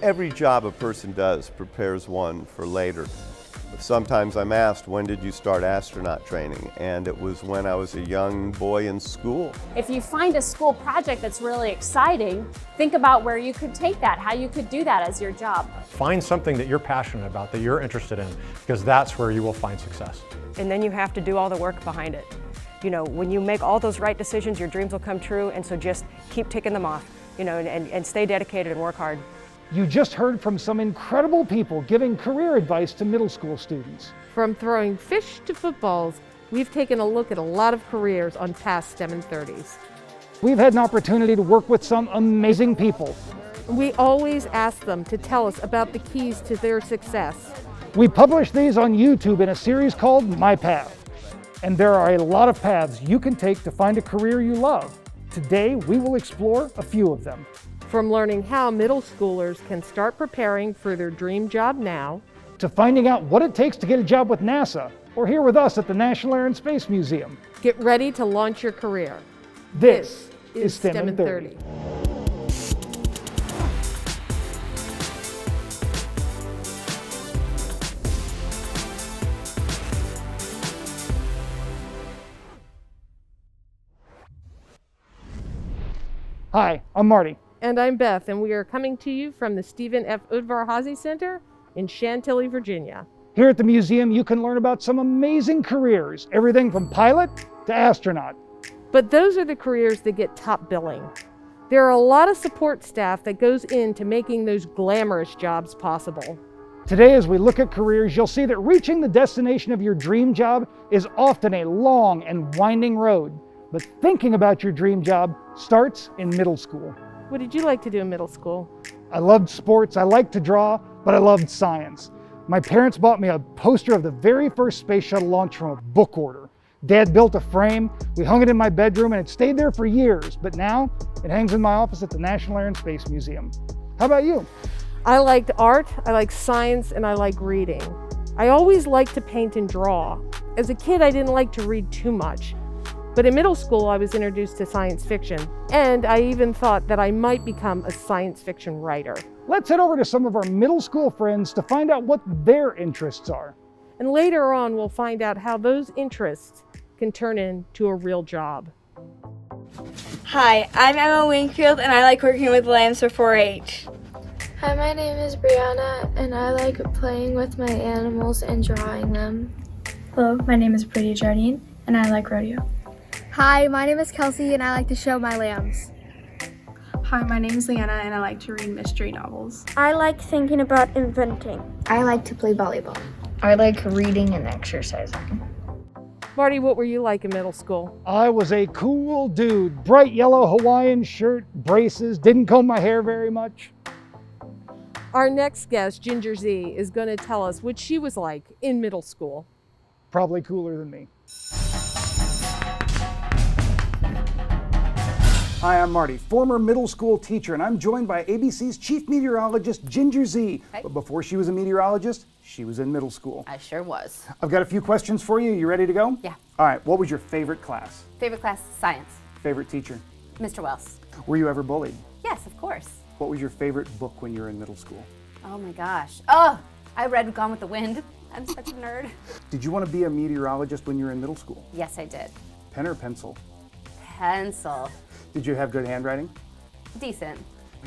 Every job a person does prepares one for later. Sometimes I'm asked, when did you start astronaut training? And it was when I was a young boy in school. If you find a school project that's really exciting, think about where you could take that, how you could do that as your job. Find something that you're passionate about, that you're interested in, because that's where you will find success. And then you have to do all the work behind it. You know, when you make all those right decisions, your dreams will come true, and so just keep ticking them off, you know, and stay dedicated and work hard. You just heard from some incredible people giving career advice to middle school students. From throwing fish to footballs, we've taken a look at a lot of careers on past STEM in 30s. We've had an opportunity to work with some amazing people. We always ask them to tell us about the keys to their success. We publish these on YouTube in a series called My Path. And there are a lot of paths you can take to find a career you love. Today, we will explore a few of them. From learning how middle schoolers can start preparing for their dream job now, to finding out what it takes to get a job with NASA, or here with us at the National Air and Space Museum. Get ready to launch your career. This is STEM in 30. Hi, I'm Marty. And I'm Beth, and we are coming to you from the Stephen F. Udvar-Hazy Center in Chantilly, Virginia. Here at the museum, you can learn about some amazing careers, everything from pilot to astronaut. But those are the careers that get top billing. There are a lot of support staff that goes into making those glamorous jobs possible. Today, as we look at careers, you'll see that reaching the destination of your dream job is often a long and winding road. But thinking about your dream job starts in middle school. What did you like to do in middle school? I loved sports, I liked to draw, but I loved science. My parents bought me a poster of the very first space shuttle launch from a book order. Dad built a frame, we hung it in my bedroom, and it stayed there for years, but now it hangs in my office at the National Air and Space Museum. How about you? I liked art, I liked science, and I like reading. I always liked to paint and draw. As a kid, I didn't like to read too much. But in middle school, I was introduced to science fiction, and I even thought that I might become a science fiction writer. Let's head over to some of our middle school friends to find out what their interests are. And later on, we'll find out how those interests can turn into a real job. Hi, I'm Emma Wingfield, and I like working with lambs for 4-H. Hi, my name is Brianna, and I like playing with my animals and drawing them. Hello, my name is Brady Jardine, and I like rodeo. Hi, my name is Kelsey, and I like to show my lambs. Hi, my name is Leanna, and I like to read mystery novels. I like thinking about inventing. I like to play volleyball. I like reading and exercising. Marty, what were you like in middle school? I was a cool dude. Bright yellow Hawaiian shirt, braces, didn't comb my hair very much. Our next guest, Ginger Z, is going to tell us what she was like in middle school. Probably cooler than me. Hi, I'm Marty, former middle school teacher, and I'm joined by ABC's chief meteorologist, Ginger Z. Hey. But before she was a meteorologist, she was in middle school. I sure was. I've got a few questions for you. You ready to go? Yeah. All right, what was your favorite class? Favorite class, science. Favorite teacher? Mr. Wells. Were you ever bullied? Yes, of course. What was your favorite book when you were in middle school? Oh my gosh. Oh, I read Gone with the Wind. I'm such a nerd. Did you want to be a meteorologist when you were in middle school? Yes, I did. Pen or pencil? Pencil. Did you have good handwriting? Decent.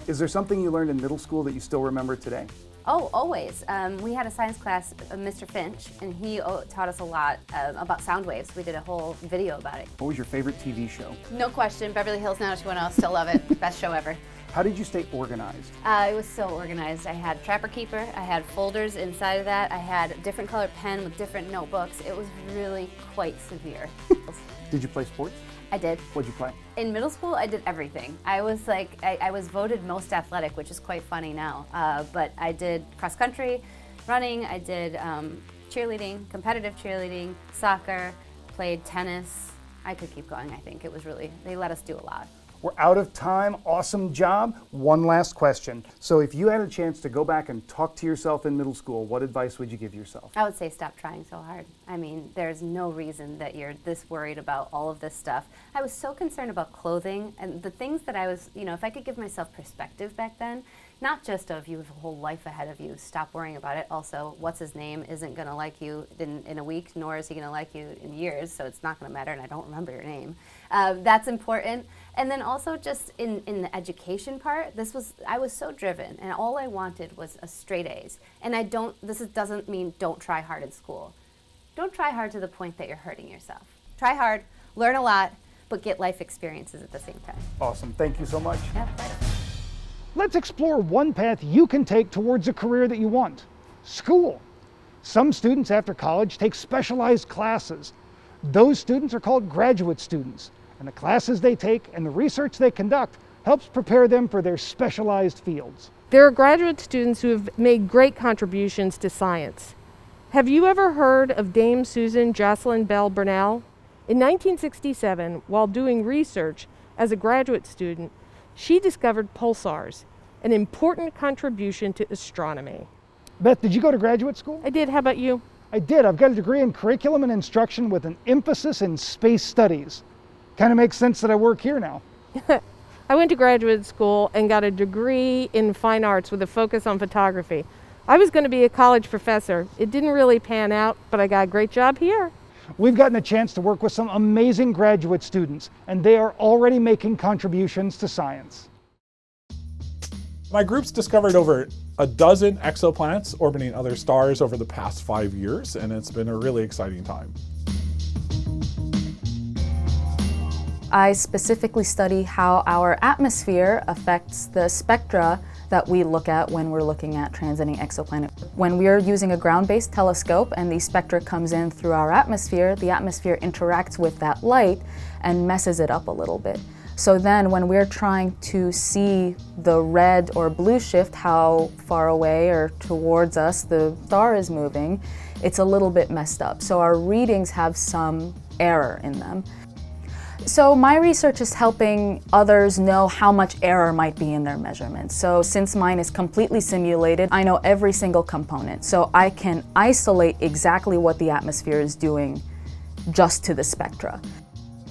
Is there something you learned in middle school that you still remember today? Oh, always. We had a science class, Mr. Finch, and he taught us a lot about sound waves. We did a whole video about it. What was your favorite TV show? No question, Beverly Hills 90210, still love it. Best show ever. How did you stay organized? It was so organized. I had Trapper Keeper, I had folders inside of that, I had a different colored pen with different notebooks. It was really quite severe. Did you play sports? I did. What'd you play? In middle school, I did everything. I was like, I was voted most athletic, which is quite funny now. But I did cross country, running, I did cheerleading, competitive cheerleading, soccer, played tennis. I could keep going, I think. It was really, they let us do a lot. We're out of time. Awesome job. One last question. So if you had a chance to go back and talk to yourself in middle school, what advice would you give yourself? I would say stop trying so hard. I mean, there's no reason that you're this worried about all of this stuff. I was so concerned about clothing and the things that I was, if I could give myself perspective back then, not just of you have a whole life ahead of you, stop worrying about it. Also, what's his name isn't going to like you in a week, nor is he going to like you in years, so it's not going to matter, and I don't remember your name. That's important. And then also just in the education part, I was so driven, and all I wanted was a straight A's. And doesn't mean don't try hard in school. Don't try hard to the point that you're hurting yourself. Try hard, learn a lot, but get life experiences at the same time. Awesome. Thank you so much. Yeah, Let's explore one path you can take towards a career that you want: school. Some students after college take specialized classes. Those students are called graduate students, and the classes they take and the research they conduct helps prepare them for their specialized fields. There are graduate students who have made great contributions to science. Have you ever heard of Dame Susan Jocelyn Bell Burnell? In 1967, while doing research as a graduate student, she discovered pulsars, an important contribution to astronomy. Beth, did you go to graduate school? I did. How about you? I did. I've got a degree in curriculum and instruction with an emphasis in space studies. Kind of makes sense that I work here now. I went to graduate school and got a degree in fine arts with a focus on photography. I was going to be a college professor. It didn't really pan out, but I got a great job here. We've gotten a chance to work with some amazing graduate students, and they are already making contributions to science. My group's discovered over a dozen exoplanets orbiting other stars over the past 5 years, and it's been a really exciting time. I specifically study how our atmosphere affects the spectra that we look at when we're looking at transiting exoplanets. When we're using a ground-based telescope and the spectra comes in through our atmosphere, the atmosphere interacts with that light and messes it up a little bit. So then when we're trying to see the red or blue shift, how far away or towards us the star is moving, it's a little bit messed up. So our readings have some error in them. So my research is helping others know how much error might be in their measurements. So since mine is completely simulated, I know every single component. So I can isolate exactly what the atmosphere is doing just to the spectra.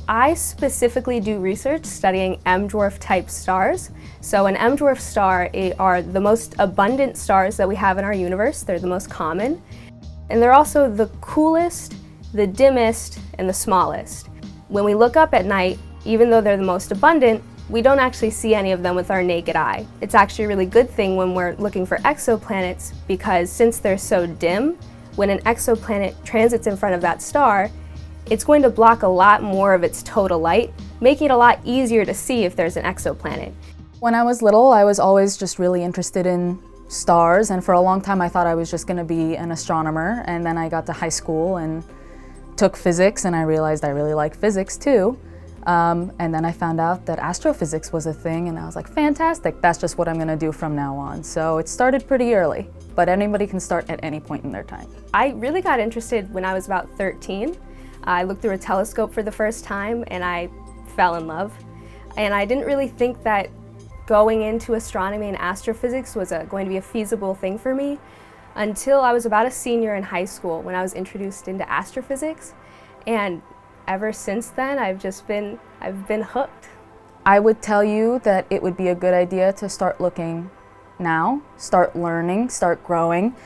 I specifically do research studying M-dwarf type stars. So an M-dwarf star are the most abundant stars that we have in our universe. They're the most common. And they're also the coolest, the dimmest, and the smallest. When we look up at night, even though they're the most abundant, we don't actually see any of them with our naked eye. It's actually a really good thing when we're looking for exoplanets, because since they're so dim, when an exoplanet transits in front of that star, it's going to block a lot more of its total light, making it a lot easier to see if there's an exoplanet. When I was little, I was always just really interested in stars, and for a long time I thought I was just going to be an astronomer, and then I got to high school and took physics, and I realized I really like physics too. And then I found out that astrophysics was a thing, and I was like, fantastic, that's just what I'm going to do from now on. So it started pretty early, but anybody can start at any point in their time. I really got interested when I was about 13. I looked through a telescope for the first time and I fell in love. And I didn't really think that going into astronomy and astrophysics was going to be a feasible thing for me until I was about a senior in high school when I was introduced into astrophysics. And ever since then, I've been hooked. I would tell you that it would be a good idea to start looking now, start learning, start growing.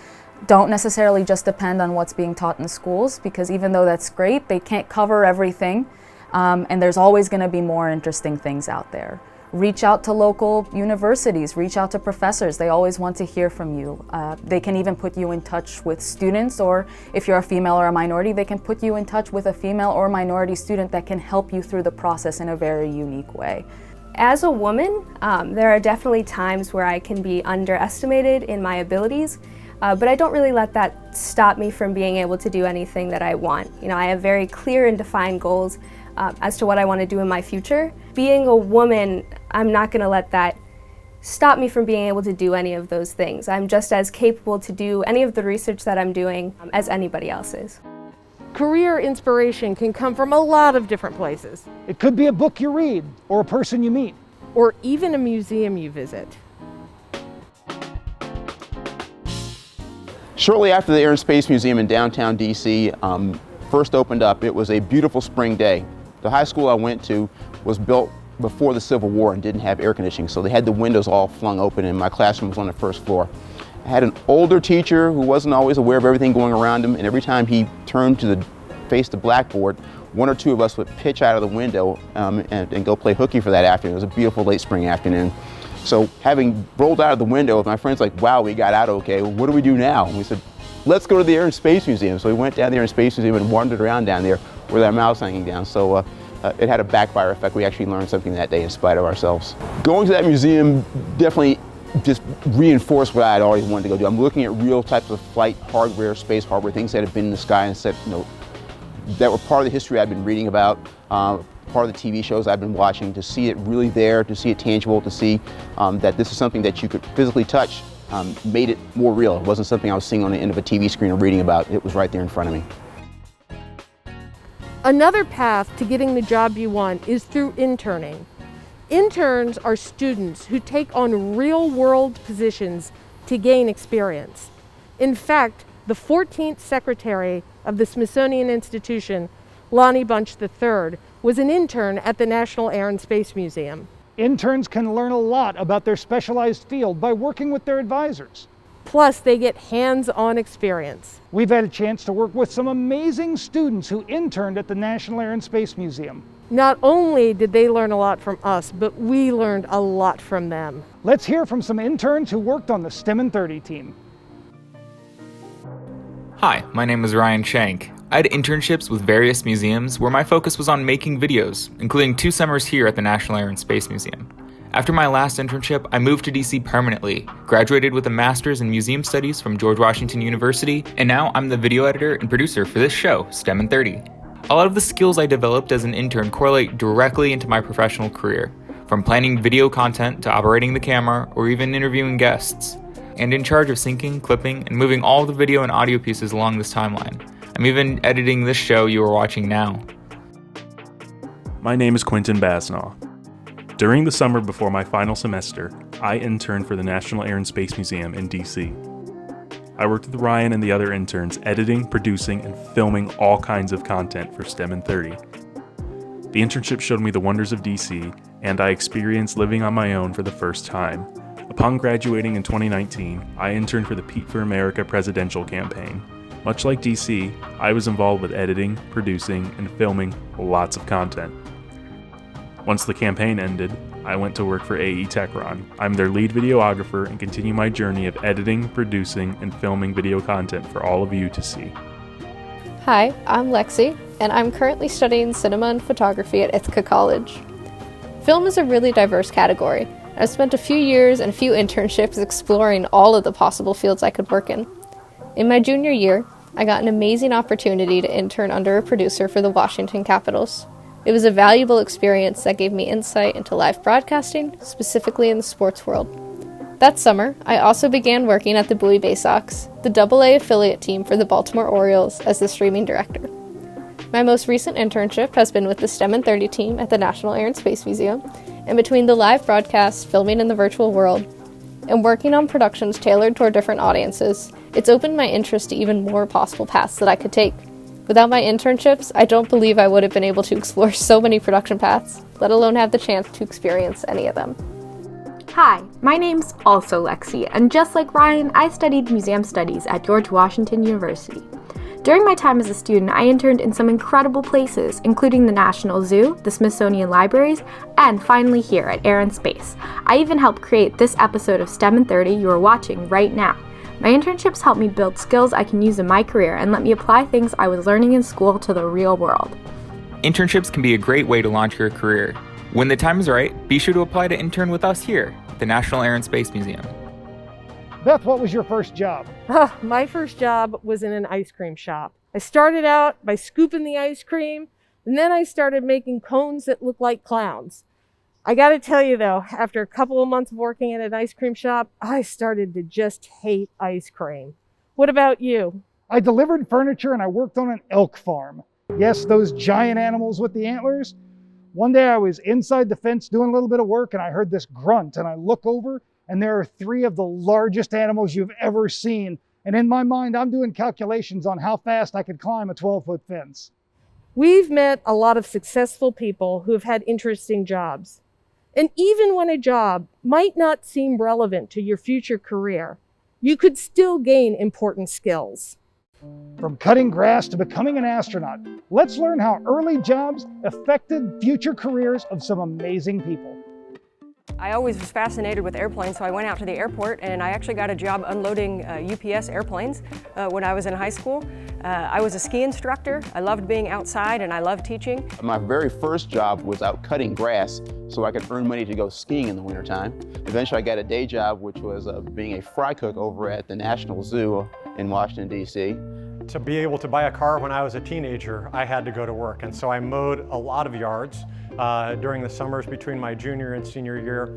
Don't necessarily just depend on what's being taught in schools, because even though that's great, they can't cover everything, and there's always going to be more interesting things out there. Reach out to local universities, reach out to professors. They always want to hear from you. They can even put you in touch with students, or if you're a female or a minority, they can put you in touch with a female or minority student that can help you through the process in a very unique way. As a woman, there are definitely times where I can be underestimated in my abilities, but I don't really let that stop me from being able to do anything that I want. You know, I have very clear and defined goals as to what I want to do in my future. Being a woman, I'm not going to let that stop me from being able to do any of those things. I'm just as capable to do any of the research that I'm doing as anybody else is. Career inspiration can come from a lot of different places. It could be a book you read, or a person you meet, or even a museum you visit. Shortly after the Air and Space Museum in downtown DC first opened up, it was a beautiful spring day. The high school I went to was built before the Civil War and didn't have air conditioning, so they had the windows all flung open and my classroom was on the first floor. I had an older teacher who wasn't always aware of everything going around him, and every time he turned to face the blackboard, one or two of us would pitch out of the window and go play hooky for that afternoon. It was a beautiful late spring afternoon. So having rolled out of the window, my friend's like, wow, we got out okay. Well, what do we do now? And we said, let's go to the Air and Space Museum. So we went down the Air and Space Museum and wandered around down there with our mouths hanging down. So it had a backfire effect. We actually learned something that day in spite of ourselves. Going to that museum definitely just reinforced what I had always wanted to go do. I'm looking at real types of flight hardware, space hardware, things that have been in the sky and said, that were part of the history I've been reading about, part of the TV shows I've been watching, to see it really there, to see it tangible, to see that this is something that you could physically touch, made it more real. It wasn't something I was seeing on the end of a TV screen or reading about. It was right there in front of me. Another path to getting the job you want is through interning. Interns are students who take on real-world positions to gain experience. In fact, the 14th secretary of the Smithsonian Institution, Lonnie Bunch III, was an intern at the National Air and Space Museum. Interns can learn a lot about their specialized field by working with their advisors. Plus, they get hands-on experience. We've had a chance to work with some amazing students who interned at the National Air and Space Museum. Not only did they learn a lot from us, but we learned a lot from them. Let's hear from some interns who worked on the STEM and 30 team. Hi, my name is Ryan Shank. I had internships with various museums where my focus was on making videos, including 2 summers here at the National Air and Space Museum. After my last internship, I moved to DC permanently, graduated with a master's in museum studies from George Washington University, and now I'm the video editor and producer for this show, STEM and 30. A lot of the skills I developed as an intern correlate directly into my professional career, from planning video content to operating the camera or even interviewing guests. And in charge of syncing, clipping, and moving all the video and audio pieces along this timeline. I'm even editing this show you are watching now. My name is Quentin Basnaw. During the summer before my final semester, I interned for the National Air and Space Museum in DC. I worked with Ryan and the other interns editing, producing, and filming all kinds of content for STEM and 30. The internship showed me the wonders of DC, and I experienced living on my own for the first time. Upon graduating in 2019, I interned for the Pete for America presidential campaign. Much like DC, I was involved with editing, producing, and filming lots of content. Once the campaign ended, I went to work for AE Techron. I'm their lead videographer and continue my journey of editing, producing, and filming video content for all of you to see. Hi, I'm Lexi, and I'm currently studying cinema and photography at Ithaca College. Film is a really diverse category. I've spent a few years and a few internships exploring all of the possible fields I could work in. In my junior year, I got an amazing opportunity to intern under a producer for the Washington Capitals. It was a valuable experience that gave me insight into live broadcasting, specifically in the sports world. That summer, I also began working at the Bowie Bay Sox, the AA affiliate team for the Baltimore Orioles, as the streaming director. My most recent internship has been with the STEM and 30 team at the National Air and Space Museum, and between the live broadcasts, filming in the virtual world, and working on productions tailored toward different audiences, it's opened my interest to even more possible paths that I could take. Without my internships, I don't believe I would have been able to explore so many production paths, let alone have the chance to experience any of them. Hi, my name's also Lexi, and just like Ryan, I studied museum studies at George Washington University. During my time as a student, I interned in some incredible places, including the National Zoo, the Smithsonian Libraries, and finally here at Air and Space. I even helped create this episode of STEM and 30 you are watching right now. My internships helped me build skills I can use in my career and let me apply things I was learning in school to the real world. Internships can be a great way to launch your career. When the time is right, be sure to apply to intern with us here at the National Air and Space Museum. Beth, what was your first job? My first job was in an ice cream shop. I started out by scooping the ice cream, and then I started making cones that looked like clowns. I gotta tell you though, after a couple of months of working in an ice cream shop, I started to just hate ice cream. What about you? I delivered furniture and I worked on an elk farm. Yes, those giant animals with the antlers. One day I was inside the fence doing a little bit of work and I heard this grunt, and I look over and there are 3 of the largest animals you've ever seen. And in my mind, I'm doing calculations on how fast I could climb a 12-foot fence. We've met a lot of successful people who have had interesting jobs. And even when a job might not seem relevant to your future career, you could still gain important skills. From cutting grass to becoming an astronaut, let's learn how early jobs affected future careers of some amazing people. I always was fascinated with airplanes, so I went out to the airport and I actually got a job unloading UPS airplanes when I was in high school. I was a ski instructor. I loved being outside and I loved teaching. My very first job was out cutting grass so I could earn money to go skiing in the wintertime. Eventually I got a day job, which was being a fry cook over at the National Zoo in Washington, D.C. To be able to buy a car when I was a teenager, I had to go to work, and so I mowed a lot of yards during the summers between my junior and senior year.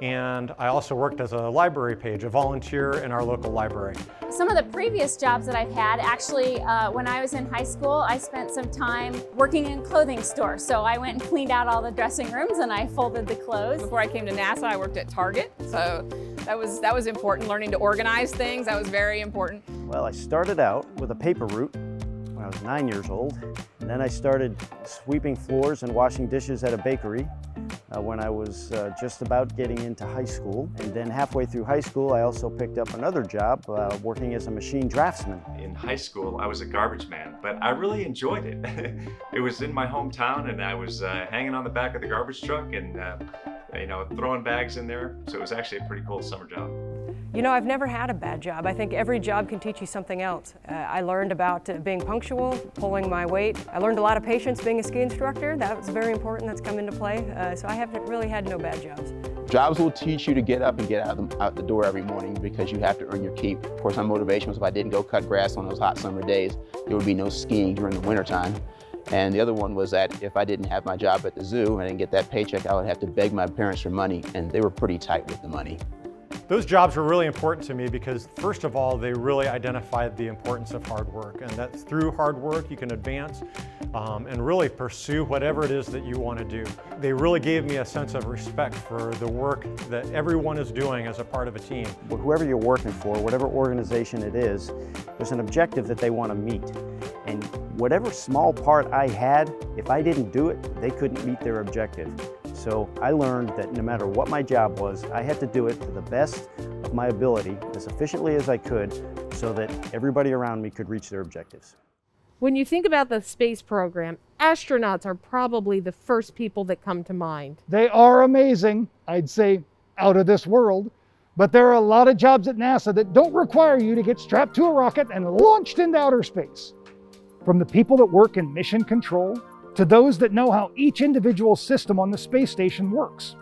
And I also worked as a library page, a volunteer in our local library. Some of the previous jobs that I've had, actually, when I was in high school, I spent some time working in clothing stores. So I went and cleaned out all the dressing rooms and I folded the clothes. Before I came to NASA, I worked at Target. So that was important, learning to organize things. That was very important. Well, I started out with a paper route when I was 9 years old. And then I started sweeping floors and washing dishes at a bakery when I was just about getting into high school. And then halfway through high school, I also picked up another job working as a machine draftsman. In high school, I was a garbage man, but I really enjoyed it. It was in my hometown and I was hanging on the back of the garbage truck and throwing bags in there. So it was actually a pretty cool summer job. You know, I've never had a bad job. I think every job can teach you something else. I learned about being punctual, pulling my weight. I learned a lot of patience being a ski instructor. That was very important. That's come into play. So I haven't really had no bad jobs. Jobs will teach you to get up and get out the door every morning because you have to earn your keep. Of course, my motivation was if I didn't go cut grass on those hot summer days, there would be no skiing during the wintertime. And the other one was that if I didn't have my job at the zoo and I didn't get that paycheck, I would have to beg my parents for money, and they were pretty tight with the money. Those jobs were really important to me because, first of all, they really identified the importance of hard work, and that through hard work you can advance and really pursue whatever it is that you want to do. They really gave me a sense of respect for the work that everyone is doing as a part of a team. Whoever you're working for, whatever organization it is, there's an objective that they want to meet. And whatever small part I had, if I didn't do it, they couldn't meet their objective. So I learned that no matter what my job was, I had to do it to the best of my ability, as efficiently as I could, so that everybody around me could reach their objectives. When you think about the space program, astronauts are probably the first people that come to mind. They are amazing, I'd say out of this world, but there are a lot of jobs at NASA that don't require you to get strapped to a rocket and launched into outer space. From the people that work in mission control, to those that know how each individual system on the space station works.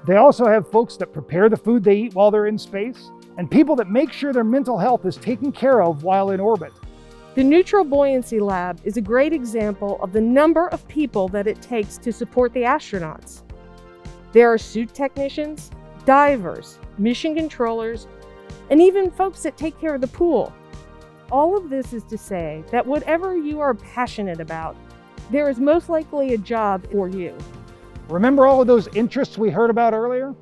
They also have folks that prepare the food they eat while they're in space, and people that make sure their mental health is taken care of while in orbit. The Neutral Buoyancy Lab is a great example of the number of people that it takes to support the astronauts. There are suit technicians, divers, mission controllers, and even folks that take care of the pool. All of this is to say that whatever you are passionate about, there is most likely a job for you. Remember all of those interests we heard about earlier?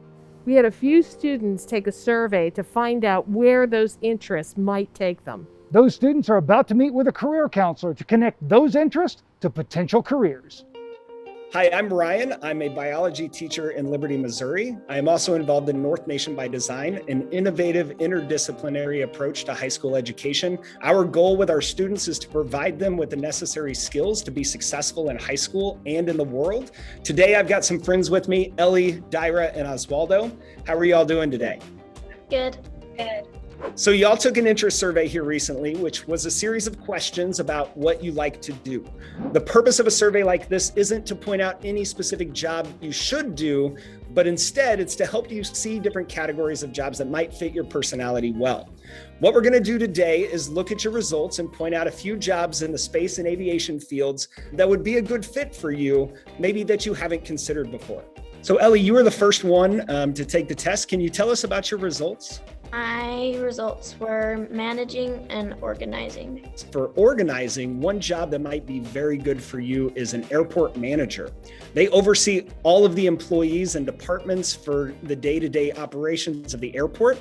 We had a few students take a survey to find out where those interests might take them. Those students are about to meet with a career counselor to connect those interests to potential careers. Hi, I'm Ryan. I'm a biology teacher in Liberty, Missouri. I am also involved in North Nation by Design, an innovative interdisciplinary approach to high school education. Our goal with our students is to provide them with the necessary skills to be successful in high school and in the world. Today, I've got some friends with me, Ellie, Dyra, and Oswaldo. How are y'all doing today? Good. Good. So y'all took an interest survey here recently, which was a series of questions about what you like to do. The purpose of a survey like this isn't to point out any specific job you should do, but instead it's to help you see different categories of jobs that might fit your personality well. What we're going to do today is look at your results and point out a few jobs in the space and aviation fields that would be a good fit for you, maybe that you haven't considered before. So Ellie, you were the first one to take the test. Can you tell us about your results? My results were managing and organizing. For organizing, one job that might be very good for you is an airport manager. They oversee all of the employees and departments for the day-to-day operations of the airport.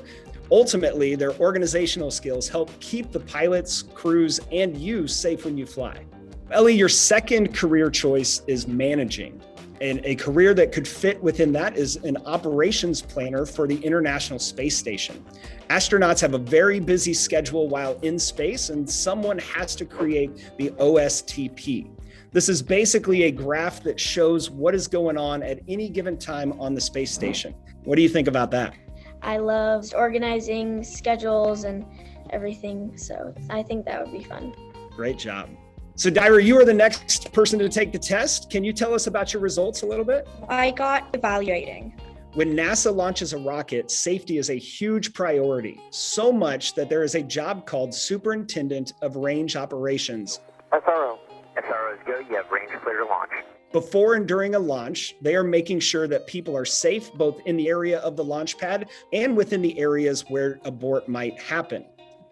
Ultimately, their organizational skills help keep the pilots, crews, and you safe when you fly. Ellie, your second career choice is managing. And a career that could fit within that is an operations planner for the International Space Station. Astronauts have a very busy schedule while in space, and someone has to create the OSTP. This is basically a graph that shows what is going on at any given time on the space station. What do you think about that? I loved organizing schedules and everything, so I think that would be fun. Great job. So Dyra, you are the next person to take the test. Can you tell us about your results a little bit? I got evaluating. When NASA launches a rocket, safety is a huge priority, so much that there is a job called Superintendent of Range Operations. SRO is go. You have range clear to launch. Before and during a launch, they are making sure that people are safe both in the area of the launch pad and within the areas where abort might happen.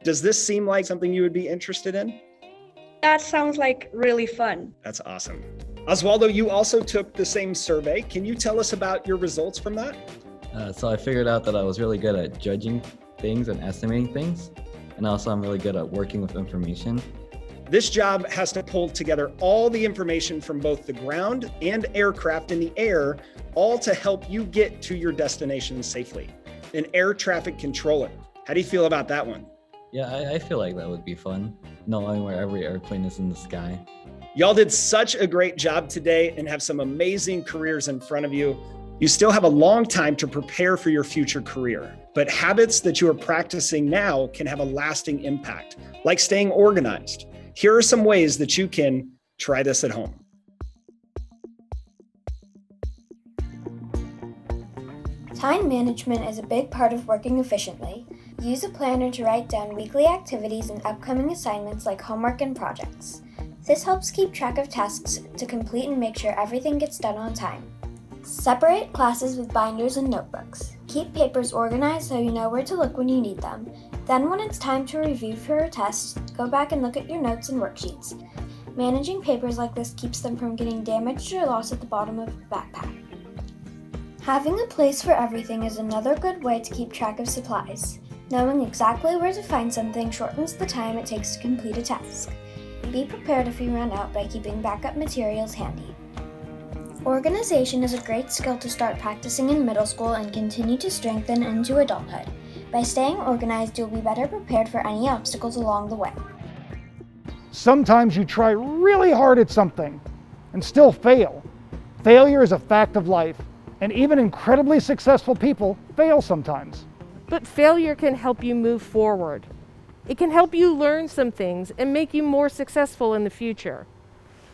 Does this seem like something you would be interested in? That sounds like really fun. That's awesome. Oswaldo, you also took the same survey. Can you tell us about your results from that? So I figured out that I was really good at judging things and estimating things. And also I'm really good at working with information. This job has to pull together all the information from both the ground and aircraft in the air, all to help you get to your destination safely. An air traffic controller. How do you feel about that one? Yeah, I feel like that would be fun, knowing where every airplane is in the sky. Y'all did such a great job today and have some amazing careers in front of you. You still have a long time to prepare for your future career, but habits that you are practicing now can have a lasting impact, like staying organized. Here are some ways that you can try this at home. Time management is a big part of working efficiently. Use a planner to write down weekly activities and upcoming assignments like homework and projects. This helps keep track of tasks to complete and make sure everything gets done on time. Separate classes with binders and notebooks. Keep papers organized so you know where to look when you need them. Then when it's time to review for a test, go back and look at your notes and worksheets. Managing papers like this keeps them from getting damaged or lost at the bottom of the backpack. Having a place for everything is another good way to keep track of supplies. Knowing exactly where to find something shortens the time it takes to complete a task. Be prepared if you run out by keeping backup materials handy. Organization is a great skill to start practicing in middle school and continue to strengthen into adulthood. By staying organized, you'll be better prepared for any obstacles along the way. Sometimes you try really hard at something and still fail. Failure is a fact of life, and even incredibly successful people fail sometimes. But failure can help you move forward. It can help you learn some things and make you more successful in the future.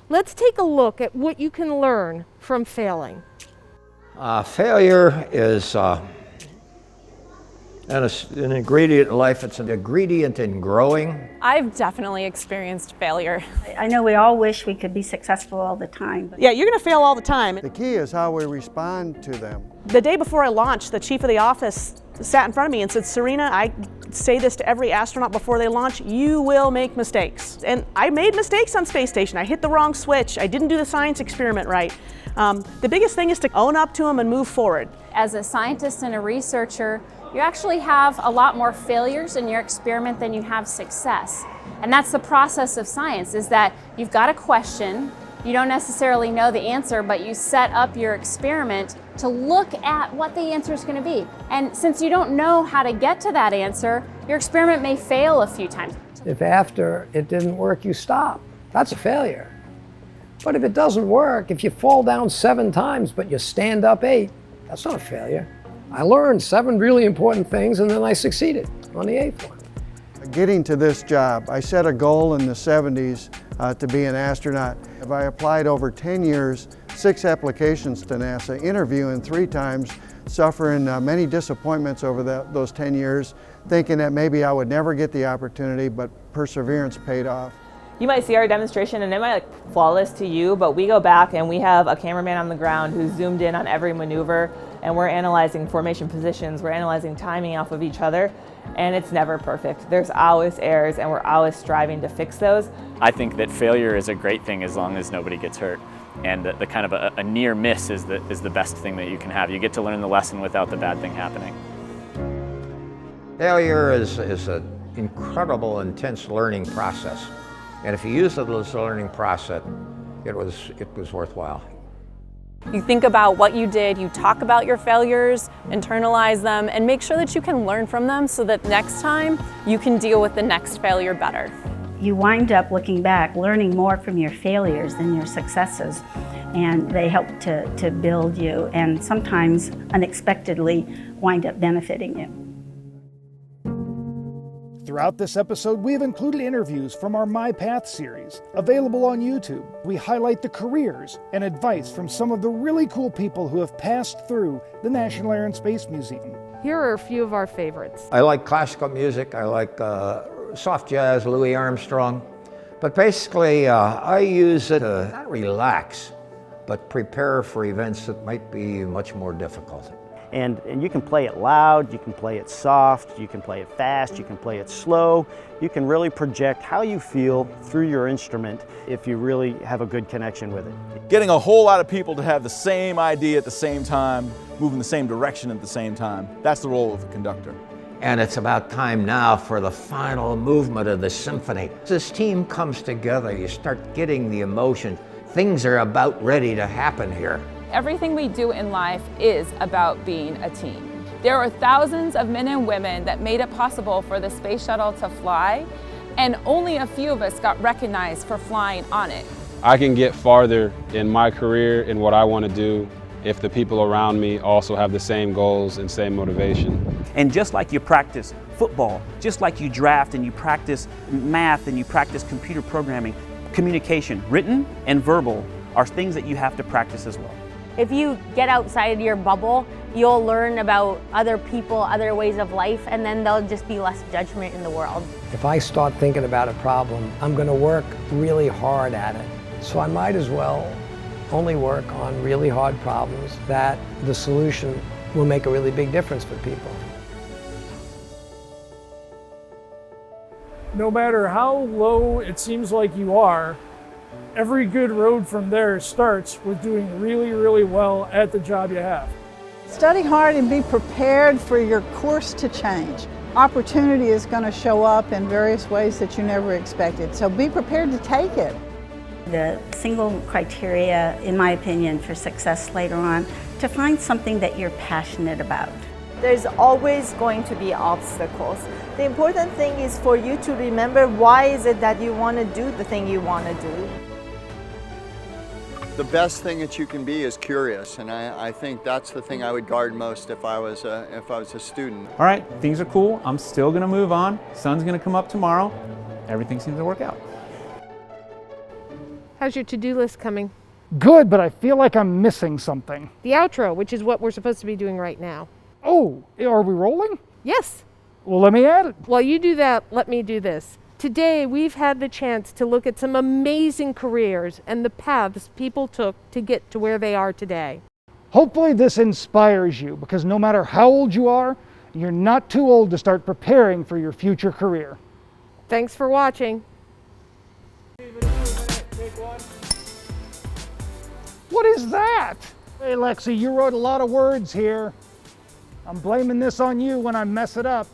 Let's take a look at what you can learn from failing. Failure is an ingredient in life. It's an ingredient in growing. I've definitely experienced failure. I know we all wish we could be successful all the time. Yeah, you're going to fail all the time. The key is how we respond to them. The day before I launched, the chief of the office sat in front of me and said, Serena, I say this to every astronaut before they launch, you will make mistakes. And I made mistakes on space station. I hit the wrong switch. I didn't do the science experiment right. The biggest thing is to own up to them and move forward. As a scientist and a researcher, you actually have a lot more failures in your experiment than you have success. And that's the process of science, is that you've got a question, you don't necessarily know the answer, but you set up your experiment to look at what the answer is going to be. And since you don't know how to get to that answer, your experiment may fail a few times. If after it didn't work, you stop, that's a failure. But if it doesn't work, if you fall down 7 times, but you stand up 8, that's not a failure. I learned 7 really important things and then I succeeded on the 8th one. Getting to this job, I set a goal in the 70s to be an astronaut. I applied over 10 years, 6 applications to NASA, interviewing 3 times, suffering many disappointments over those 10 years, thinking that maybe I would never get the opportunity, but perseverance paid off. You might see our demonstration and it might look flawless to you, but we go back and we have a cameraman on the ground who's zoomed in on every maneuver. and we're analyzing formation positions, we're analyzing timing off of each other, and it's never perfect. There's always errors, and we're always striving to fix those. I think that failure is a great thing as long as nobody gets hurt. And the kind of a near miss is the best thing that you can have. You get to learn the lesson without the bad thing happening. Failure is an incredible, intense learning process. And if you use it as a learning process, it was worthwhile. You think about what you did, you talk about your failures, internalize them, and make sure that you can learn from them so that next time you can deal with the next failure better. You wind up looking back, learning more from your failures than your successes, and they help to build you and sometimes unexpectedly wind up benefiting you. Throughout this episode, we have included interviews from our My Path series, available on YouTube. We highlight the careers and advice from some of the really cool people who have passed through the National Air and Space Museum. Here are a few of our favorites. I like classical music. I like soft jazz, Louis Armstrong. But basically, I use it to not relax, but prepare for events that might be much more difficult. And you can play it loud, you can play it soft, you can play it fast, you can play it slow. You can really project how you feel through your instrument if you really have a good connection with it. Getting a whole lot of people to have the same idea at the same time, moving the same direction at the same time, that's the role of a conductor. And it's about time now for the final movement of the symphony. As this team comes together, you start getting the emotion. Things are about ready to happen here. Everything we do in life is about being a team. There are thousands of men and women that made it possible for the space shuttle to fly, and only a few of us got recognized for flying on it. I can get farther in my career in what I want to do if the people around me also have the same goals and same motivation. And just like you practice football, just like you draft and you practice math and you practice computer programming, communication, written and verbal, are things that you have to practice as well. If you get outside your bubble, you'll learn about other people, other ways of life, and then there'll just be less judgment in the world. If I start thinking about a problem, I'm going to work really hard at it. So I might as well only work on really hard problems that the solution will make a really big difference for people. No matter how low it seems like you are, every good road from there starts with doing really, really well at the job you have. Study hard and be prepared for your course to change. Opportunity is going to show up in various ways that you never expected, so be prepared to take it. The single criteria, in my opinion, for success later on, to find something that you're passionate about. There's always going to be obstacles. The important thing is for you to remember why is it that you want to do the thing you want to do. The best thing that you can be is curious, and I think that's the thing I would guard most if I was a student. All right, things are cool. I'm still going to move on. Sun's going to come up tomorrow. Everything seems to work out. How's your to-do list coming? Good, but I feel like I'm missing something. The outro, which is what we're supposed to be doing right now. Oh, are we rolling? Yes. Well, let me add it. While you do that, let me do this. Today, we've had the chance to look at some amazing careers and the paths people took to get to where they are today. Hopefully this inspires you, because no matter how old you are, you're not too old to start preparing for your future career. Thanks for watching. What is that? Hey, Lexi, you wrote a lot of words here. I'm blaming this on you when I mess it up.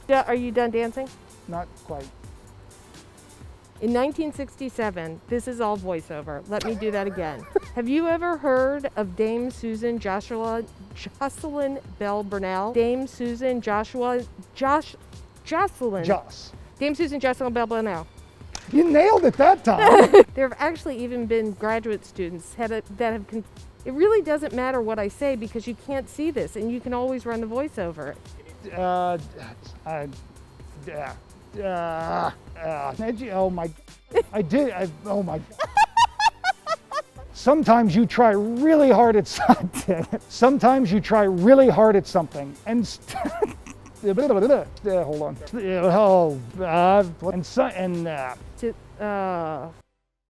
Are you done dancing? Not quite. In 1967, this is all voiceover. Let me do that again. Have you ever heard of Dame Susan Jocelyn Bell Burnell? Dame Susan Jocelyn. Dame Susan Jocelyn Bell Burnell. You nailed it that time. There have actually even been graduate students that have. It really doesn't matter what I say because you can't see this, and you can always run the voiceover. Oh my, oh my. Sometimes you try really hard at something. Sometimes you try really hard at something and hold on.